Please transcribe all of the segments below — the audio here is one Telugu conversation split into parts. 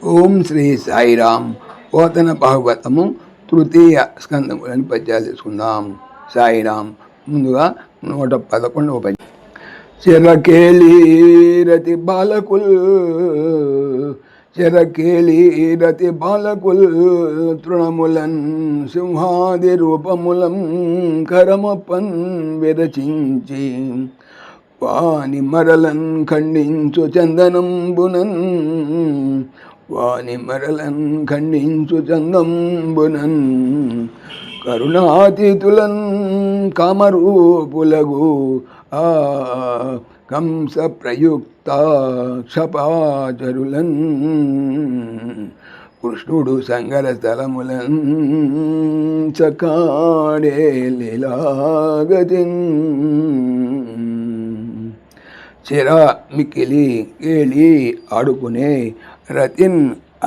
ఓం శ్రీ సాయిరామ్. పోతన భాగవతము తృతీయ స్కందములని పద్యాలు తీసుకుందాం. సాయిరామ్. ముందుగా 111వ పద్యం. చెరకేళీరతి బాలకుల్ చెరకేళీరతి బాలకుల్ తృణములన్ సింహాది రూపములం కరమపన్ విరచించి వాని మరలన్ ఖండించు చందనంబునన్ చందంబునన్ కరుణాతీతులన్ కామరూపులగు ఆ కంస ప్రయుక్త క్షపాచరులన్ కృష్ణుడు సంగర స్థలములన్ చకాడే లీలాగతిన్ చిరా మిక్కిలి కేళి ఆడుకునే రతిన్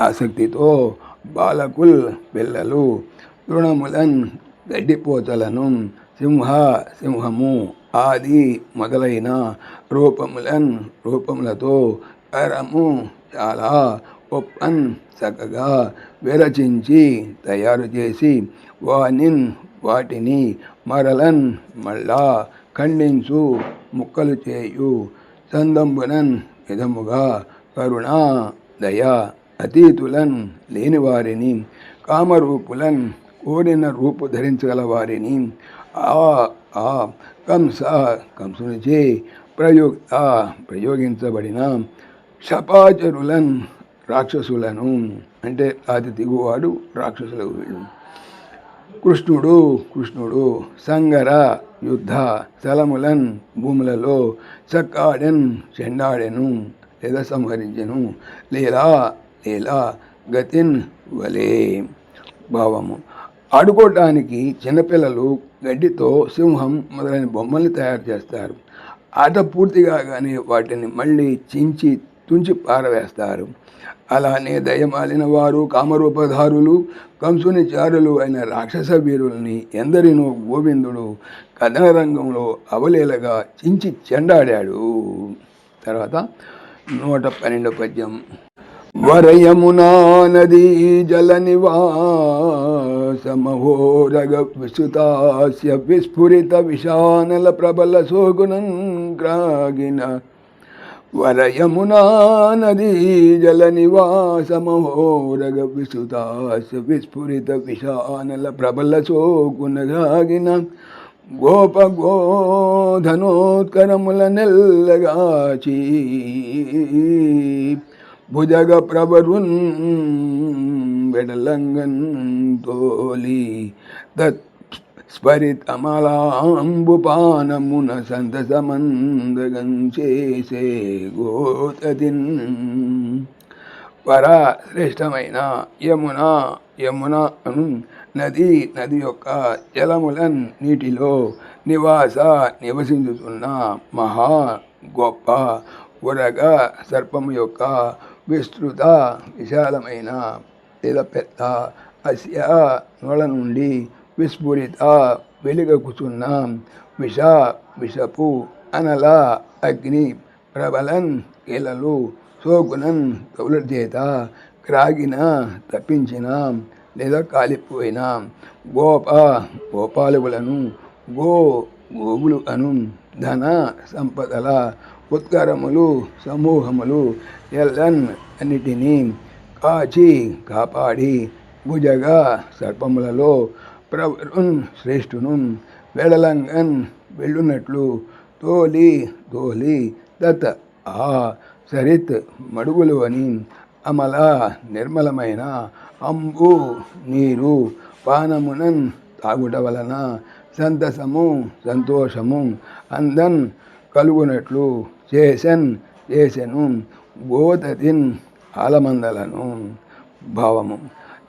ఆసక్తితో బాలకుల్ పిల్లలు తృణములన్ గడ్డిపోతలను సింహము ఆది మొదలైన రూపములతో కరము చాలా ఒప్పన్ చక్కగా విరచించి తయారు చేసి వాటిని మరలన్ మళ్ళా ఖండించు ముక్కలు చేయు చందంబునన్ విధముగా కరుణ దయ అతీతులన్ లేని వారిని కామరూపులన్ కోరిన రూపు ధరించగల వారిని ఆ కంసునిచే ప్రయోగించబడిన క్షపాచరులన్ రాక్షసులను, అంటే అతి దిగువాడు రాక్షసులకు వీళ్ళు. కృష్ణుడు సంగర యుద్ధ స్థలములన్ భూములలో చక్కాడెన్ చెండాడెను లేదా సంహరించెను లీలా గతిన్ వలే. భావము: ఆడుకోవటానికి చిన్నపిల్లలు గడ్డితో సింహం మొదలైన బొమ్మల్ని తయారు చేస్తారు. ఆట పూర్తి కాగానే వాటిని మళ్ళీ తుంచి పారవేస్తారు. అలానే దయమాలిన వారు కామరూపధారులు కంసుని చారులు అయిన రాక్షస వీరుల్ని ఎందరినో గోవిందుడు కథన రంగంలో అవలీలగా చించి చెండాడాడు. తర్వాత 112వ పద్యం. వరయమునా నదీ జల నివాసమహోరగ విసుతాస్య విస్ఫురిత విషానల ప్రబల సోగుణం క్రాగిన వరయమునా నదీ జల నివాసమహోరగ విసుతాస్య విస్ఫురిత విషానల ప్రబల సోగుణగాగిన గోధనోత్కరముల నెల్లగాచి భుజగ ప్రవరున్ వెడలంగన్ తోలి స్ఫరితమలాంబుపానమున సంతసమందగం చేసే గోతదిన్. శ్రేష్టమైన యమున అను నది యొక్క జలములన్ నీటిలో నివసించుతున్న మహా గొప్ప ఉరగ సర్పము యొక్క విస్తృత విశాలమైన లేదా పెద్ద అస్య నోళ్ళ నుండి విస్ఫురిత వెలుగకుచున్న విషపు అనల అగ్ని ప్రబలన్ కీలలు సోగునన్ కవుల చేత క్రాగిన తప్పించిన లేదా కాలిపోయిన గోపాలులను గోవులు అను ధన సంపదల ఉత్కరములు సమూహములు ఎల్లన్ అన్నిటినీ కాపాడి భుజగా సర్పములలో ప్రవరున్ శ్రేష్ఠును వెడలంగన్ వెళ్ళునట్లు తోలి దత్ సరిత్ మడుగులు అని అమల నిర్మలమైన అంబు నీరు పానమునన్ తాగుట వలన సంతోషము అందన్ కలుగునట్లు చేసెను గోతతిన్ ఆలమందలను. భావము: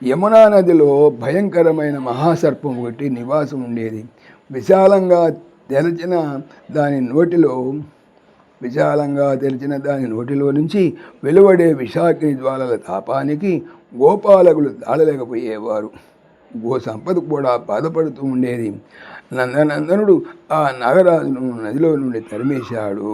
యమునా నదిలో భయంకరమైన మహాసర్పం ఒకటి నివాసం ఉండేది. విశాలంగా తెరిచిన దాని నోటిలో నుంచి వెలువడే విషాగ్ని జ్వాలల తాపానికి గోపాలకులు తాళలేకపోయేవారు. గో సంపద కూడా బాధపడుతూ ఉండేది. నందనందనుడు ఆ నాగరాజును నదిలో నుండి తరిమేశాడు.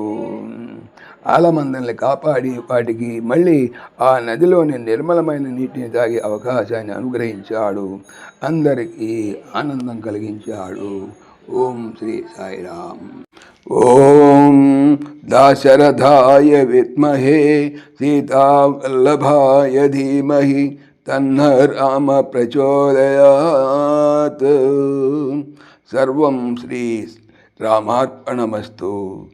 ఆలమందల్ని కాపాడి వాటికి మళ్ళీ ఆ నదిలోని నిర్మలమైన నీటిని తాగే అవకాశాన్ని అనుగ్రహించాడు. అందరికీ ఆనందం కలిగించాడు. ఓం శ్రీ సాయిరామ్. ఓం దాశరథాయ విద్మహే సీతావల్లభాయ ధీమహి తన్న రామ ప్రచోదయాత్. సర్వం శ్రీ రామార్పణమస్తు.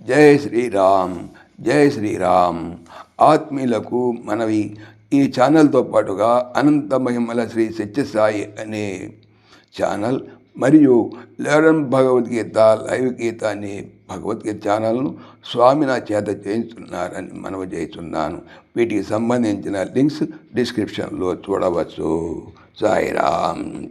జై శ్రీరామ్, జై శ్రీరామ్. ఆత్మీయులకు మనవి, ఈ ఛానల్తో పాటుగా అనంత మహిమల శ్రీ సత్యసాయి అనే ఛానల్ మరియు లెర్న్ భగవద్గీత లైవ్ గీత అనే భగవద్గీత ఛానల్ను స్వామి నా చేత చేయించున్నారని మనవి చేస్తున్నాను. వీటికి సంబంధించిన లింక్స్ డిస్క్రిప్షన్లో చూడవచ్చు. సాయిరామ్.